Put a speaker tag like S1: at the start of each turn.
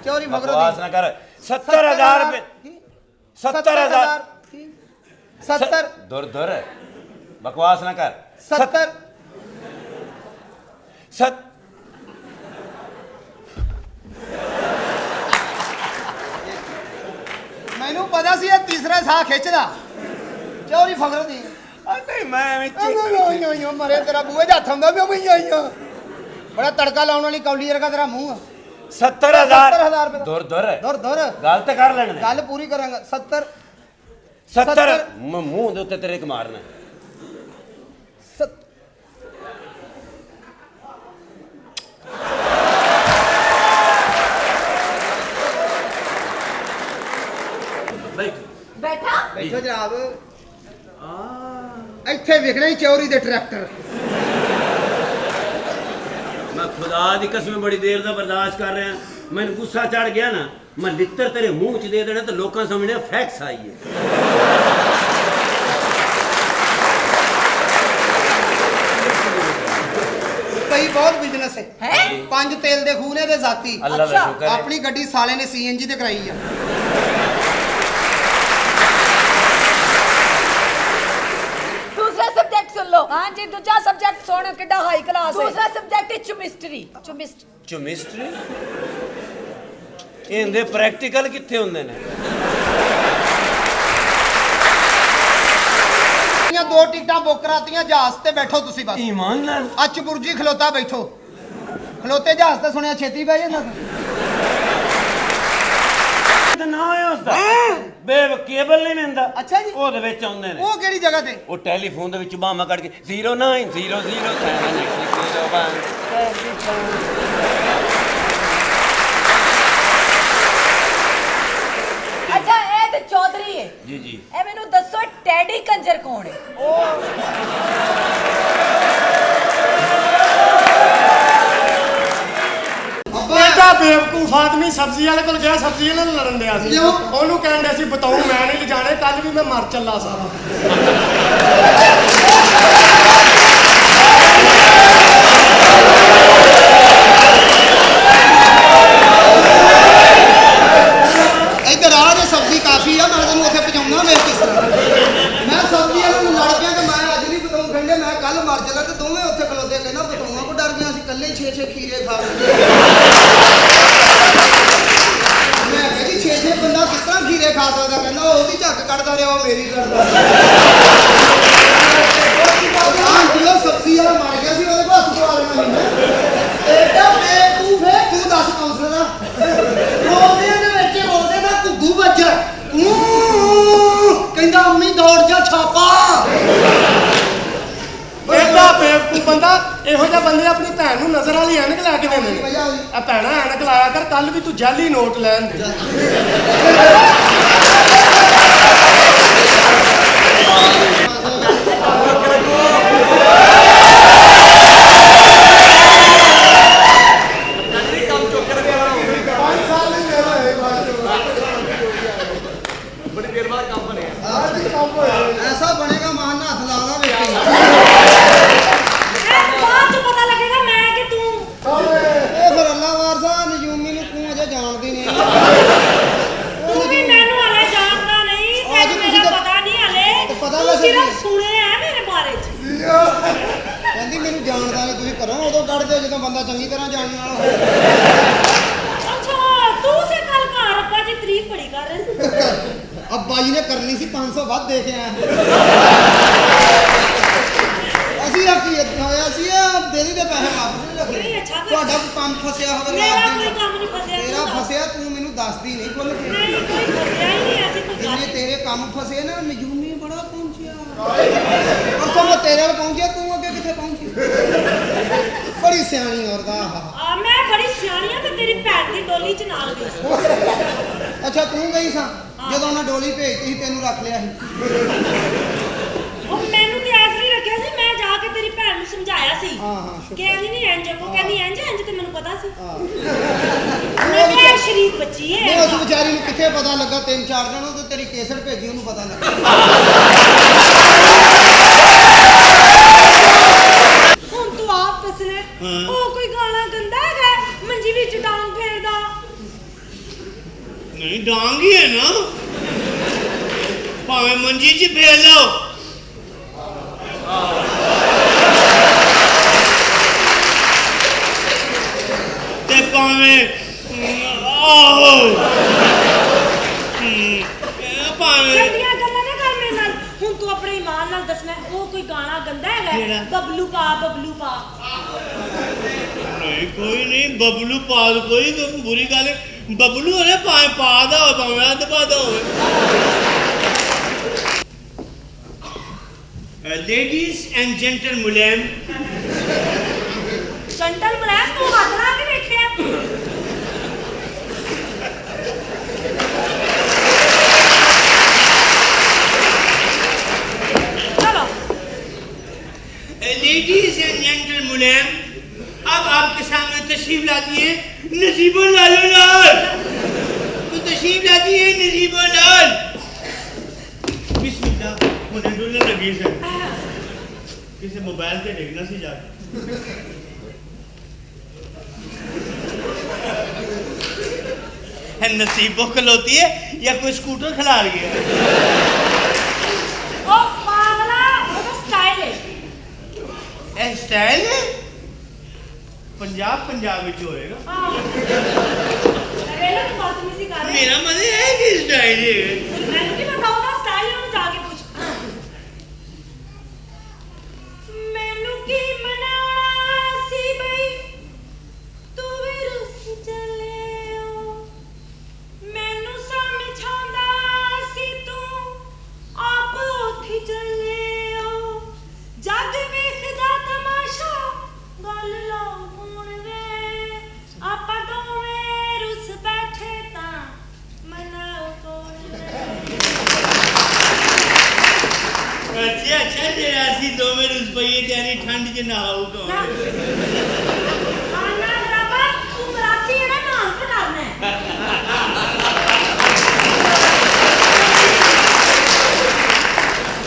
S1: चोरी मगरो
S2: बकवास ना कर 70,000 रुपए 70,000
S1: 70
S2: दूर दूर बकवास ना कर
S1: 70 मैनू पता सी तीसरा साह खिंचदा चोरी फगरो दी
S2: नहीं मैं
S1: मरे तेरा बूहे च हथ आंदा बड़ा तड़का लाने वाली कौली वर्गा तेरा मुंह
S2: 70,000 दूर दूर
S1: दूर दूर
S2: गल तो कर लेने
S1: गल पूरी करांगा 70
S2: मुंह दे उत्ते तेरे क मारना
S1: बैठो जनाब ਇੱਥੇ ਵਿਕਣਾ ਹੀ ਚੋਰੀ ਦੇ ਟਰੈਕਟਰ
S2: मैं खुदा दी कसम बड़ी देर दा बर्दाश्त कर रहा मैंने गुस्सा चढ़ गया ना मैं लित्तर तेरे मुंह च दे देना तो लोकां सामने फैक्स आई है
S1: कई बहुत बिजनेस है 5 तेल दे खूने दे जाती
S2: अल्लाह दा शुक्र है
S1: अपनी गड्डी साले ने सीएनजी ते कराई है
S3: सब्जेक्ट सुन लो हां जी दूसरा सब्जेक्ट सुन किड्डा हाई क्लास है दूसरा सब्जेक्ट है केमिस्ट्री
S2: केमिस्ट्री ਇਹਦੇ ਪ੍ਰੈਕਟੀਕਲ ਕਿੱਥੇ ਹੁੰਦੇ ਨੇ
S1: ਇਹ ਦੋ ਟਿਕਟਾਂ ਬੁੱਕ ਕਰਾਤੀਆਂ ਜਹਾਜ਼ ਤੇ ਬੈਠੋ ਤੁਸੀਂ ਬਸ
S2: ਈਮਾਨ ਨਾਲ
S1: ਅੱਚ ਬੁਰਜੀ ਖਲੋਤਾ ਬੈਠੋ ਖਲੋਤੇ ਜਹਾਜ਼ ਤੇ ਸੁਣਿਆ ਛੇਤੀ ਬਹਿ ਜਾਂਦਾ
S2: ਤੇ ਨਾ ਹੋਇਆ ਉਸਦਾ ਬੇ ਕੇਬਲ ਨਹੀਂ ਮਿਲਦਾ
S1: ਅੱਛਾ ਜੀ
S2: ਉਹਦੇ ਵਿੱਚ ਆਉਂਦੇ ਨੇ
S1: ਉਹ ਕਿਹੜੀ ਜਗ੍ਹਾ ਤੇ
S2: ਉਹ ਟੈਲੀਫੋਨ ਦੇ ਵਿੱਚ ਬਾਹਾਂ ਕੱਢ ਕੇ 09007
S3: अच्छा ए ते चौधरी है
S2: जी जी
S3: ए मेनू दसो टैडी कंजर कौन है
S4: बेटा बेवकूफ आदमी सब्जी वाले को गया सब्जी वाले लड़न दिया सी ओनू कहन दिया सी बताऊं मैं नहीं जाने कल भी मैं मर चला सा
S1: इधर आ जे सब्जी काफी है मैं तेन उत्थे पहुंचाऊंगा मेरे किस तरह मैं सब्जी वाले लड़ पिया कि मैं अज नहीं बताऊं कहंदे मैं कल मर चला ते दोवें उत्थे खलोते कहना बताऊंगा को डर गया सी कल्ले 6-6 खीरे खा गए मैं कह जी 6-6 बंदा किस तरह खीरे खा सकदा कहंदा ओदी झक कटदा रहा मेरी करदा हां किलो सब्जी वाला मार गया सी ओदे को हत्थ पवा लेना नहीं एडा बेवकूफ है तू दस काउंसलर रोज़े दे विच रोज़े दा घुग्गू ਵੱਜਾ ਕਹਿੰਦਾ ਅੰਮੀ ਦੌੜ ਜਾ ਛਾਪਾ
S4: बेटा बेवकूफ बंदा ਇਹੋ ਜਿਹਾ ਬੰਦੇ ਆਪਣੀ ਭੈਣ ਨੂੰ ਨਜ਼ਰ ਵਾਲੀ ਐਨਕ ਲੈ ਕੇ ਦੇਣੇ ਨੇ ਆ ਭੈਣਾ ਐਨਕ ਲਾਇਆ ਕਰ ਕੱਲ ਵੀ ਤੂੰ ਜਾਲੀ ਨੋਟ ਲੈਣ ਦੇ
S1: ऐसा बनेगा मान ना हाथ लाना बेटे
S3: बाद च पता लगेगा मैं कि तू
S1: ਇਹ ਫਿਰ ਅੱਲਾ ਵਾਰਸਾ ਨਜੂਮੀ ਨੂੰ ਤੂੰ ਅਜੇ ਜਾਣਦੀ ਨਹੀਂ
S3: तू भी मैनू हले जानदा नहीं
S1: आज
S3: तेरे
S1: तुसी
S3: मेरा
S1: तो-
S3: पता नहीं हले
S1: तो पता
S3: तू
S1: वैसे
S3: सिर्फ
S1: नहीं।
S3: सुने है मेरे बारे च
S1: ਕਹਿੰਦੀ ਮੈਨੂੰ ਜਾਣਦਾ ਨਹੀਂ ਤੁਸੀਂ ਘਰੋਂ ਉਦੋਂ ਕੱਢਦੇ ਜਦੋਂ ਬੰਦਾ ਚੰਗੀ ਤਰ੍ਹਾਂ ਜਾਣਨ ਵਾਲਾ ਹੋਵੇ
S3: अच्छा तू से कल घर अब्बा जी तारीफ बड़ी कर रहे थे
S1: ਅੱਬਾ ਜੀ ਨੇ ਕਰਨੀ ਸੀ 500 ਵੱਧ ਦੇ ਕੇ ਆਇਆ ਅਸੀਂ ਰੱਖੀ ਹੋਇਆ ਸੀ ਦੇਦੀ ਦੇ ਪੈਸੇ ਵਾਪਸ ਨਹੀਂ ਰੱਖੇ
S3: नहीं अच्छा कर
S1: ਤੁਹਾਡਾ ਕੋਈ ਕੰਮ ਫਸਿਆ ਹੋਵੇ
S3: मेरा
S1: ਰਾਤ
S3: कोई
S1: ਦੇ
S3: काम नहीं फंसया
S1: ਤੇਰਾ ਫਸਿਆ ਤੂੰ ਮੈਨੂੰ ਦੱਸਦੀ ਨਹੀਂ ਖੁੱਲ ਕੇ
S3: नहीं कोई फंसया ही नहीं ऐसी कोई
S1: ਜਿੰਨੇ
S3: बात
S1: ਤੇਰੇ ਕੰਮ ਫਸੇ ਨਾ ਨਜੂਮੀ ਬੜਾ ਪਹੁੰਚਿਆ ਪਰਸੋਂ ਮੈਂ ਤੇਰੇ ਵੱਲ ਪਹੁੰਚਿਆ ਤੂੰ ਅੱਗੇ ਕਿੱਥੇ ਪਹੁੰਚੀ ਬੜੀ ਸਿਆਣੀ ਔਰਤ ਆ
S3: मैं बड़ी सियाणी हां ते तेरी भैन दी डोली च नाल गई
S1: ਅੱਛਾ ਤੂੰ ਗਈ ਸਾਂ ਜਦੋਂ ਉਹਨਾਂ ਡੋਲੀ ਭੇਜਤੀ ਸੀ ਤੈਨੂੰ ਰੱਖ ਲਿਆ ਸੀ
S3: ਉਹ ਮੈਨੂੰ ਤੇ ਐਸ ਨਹੀਂ ਰੱਖਿਆ ਸੀ ਮੈਂ ਜਾ ਕੇ ਤੇਰੀ ਭੈਣ ਨੂੰ ਸਮਝਾਇਆ ਸੀ
S1: ਹਾਂ ਹਾਂ ਸ਼ੁਕਰ
S3: ਕਹਿੰਦੀ ਨਹੀਂ ਇੰਜ ਕੋ ਕਹਿੰਦੀ ਇੰਜ ਤੇ ਮੈਨੂੰ ਪਤਾ ਸੀ
S1: ਹਾਂ
S3: ਮੈਂ ਕਿਹਾ ਸ਼ਰੀਫ ਬੱਚੀ ਹੈ
S1: ਉਹ ਉਸ ਵਿਚਾਰੀ ਨੂੰ ਕਿੱਥੇ ਪਤਾ ਲੱਗਾ 3-4 ਦਿਨ ਉਹ ਤੇ ਤੇਰੀ ਕੇਸਟ ਭੇਜੀ ਉਹਨੂੰ ਪਤਾ ਲੱਗਾ
S3: ਹੁਣ ਤੂੰ ਆਪ ਦੱਸ ਲੈ ਉਹ ਕੋਈ ਗਾਣਾ ਗੰਦਾ ਹੈਗਾ ਮੰਜੀ ਵਿੱਚ ਡਾਂਗ ਫੇਰਦਾ
S5: ਨਹੀਂ ਡਾਂਗ ਹੀ ਹੈ ਨਾ ਭਾਵੇਂ ਮੰਜੀ 'ਚ ਫੇਰ ਲਓ ਤੇ ਭਾਵੇਂ ਆਹੋ ਭਾਵੇਂ
S3: ਗੰਦੀਆਂ ਗੱਲਾਂ ਨਾ ਕਰ ਮੇਰੇ ਨਾਲ ਹੁਣ ਤੂੰ ਆਪਣੇ ਇਮਾਨ ਨਾਲ ਦੱਸਣਾ ਉਹ ਕੋਈ ਗਾਣਾ ਗੰਦਾ
S5: ਕਿਹੜਾ?
S3: ਹੈਗਾ ਬਬਲੂ ਪਾ
S5: ਨਹੀਂ ਕੋਈ ਨਹੀਂ ਬਬਲੂ ਪਾ ਦੋ ਕੋਈ ਬੁਰੀ ਗੱਲ ਹੈ ਬਬਲੂ ਹੋਵੇ ਭਾਵੇਂ ਪਾ ਦਾ ਹੋਵੇ ਭਾਵੇਂ ਅੱਧ ਪਾ ਦਾ ਹੋਵੇ ਲੇਡੀਜ਼ ਐਂਡ ਜੈਂਟਲਮੈਨ
S3: ਚੰਟਲ ਬਲੈਕ ਤੂੰ ਹੱਥ ਲਾ ਕੇ ਵੇਖਿਆ चलो
S5: लेडीज एंड जेंटलमैन अब आपके सामने तशरीफ लाती है नसीबो लालो लाल तो तशरीफ लाती है नसीबो लाल बिस्मिल्लाह मुझे डुलने लगी से किसी मोबाइल से देखना सी जाके है नसीबो खलोती है या कोई स्कूटर खिला रही है
S3: ओ पागला ਉਹਦਾ ਸਟਾਈਲ ਹੈ
S5: ਇਹ ਸਟਾਈਲ ਹੈ ਪੰਜਾਬ ਵਿੱਚ ਹੋਏਗਾ
S3: ਹਾਂ ਰੇਲੋ ਦੀ ਬਾਤ ਨਹੀਂ ਸੀ ਕਰ ਰਹੇ
S5: ਮੇਰਾ ਮਤਲਬ ਹੈ ਕਿ ਸਟਾਈਲ ਹੈ
S3: ਮੈਨੂੰ ਕੀ ਪਤਾ ਉਹਦਾ ਸਟਾਈਲ ਉਹਨੂੰ ਜਾ ਕੇ ਪੁੱਛ ਮੈਨੂੰ ਕੀ ਮਨਾਉਣਾ ਸੀ ਬਈ ਤੂੰ ਵੀ ਰੁੱਸ ਚੱਲਿਓ ਮੈਨੂੰ ਸਮਝਾਉਂਦਾ ਸੀ ਤੂੰ ਆਪ ਉੱਥੇ ਚੱਲਿਓ ਜੱਗ ਵੇਖਦਾ ਤਮਾਸ਼ਾ ਗੱਲ ਲਾਉ ਹੁਣ ਵੇ ਆਪਾਂ ਦੋਵੇਂ ਰੁੱਸ ਬੈਠੇ ਤਾਂ ਮਨਾਓ ਕੌਣ ਵੇ
S5: ਅੱਛਾ ਜਿਹੜਾ ਅਸੀਂ ਦੋਵੇਂ ਰੁੱਸ ਪਈਏ ਤੇ ਐਨੀ ਠੰਡ 'ਚ ਨਹਾਉ ਕੌਣ
S3: ਆਨਾ ਬਰਾਬਰ ਤੂੰ ਮਰਾਸੀ ਹੈ ਨਾ ਨਾਮ ਤੇ ਕਰਨਾ ਹੈ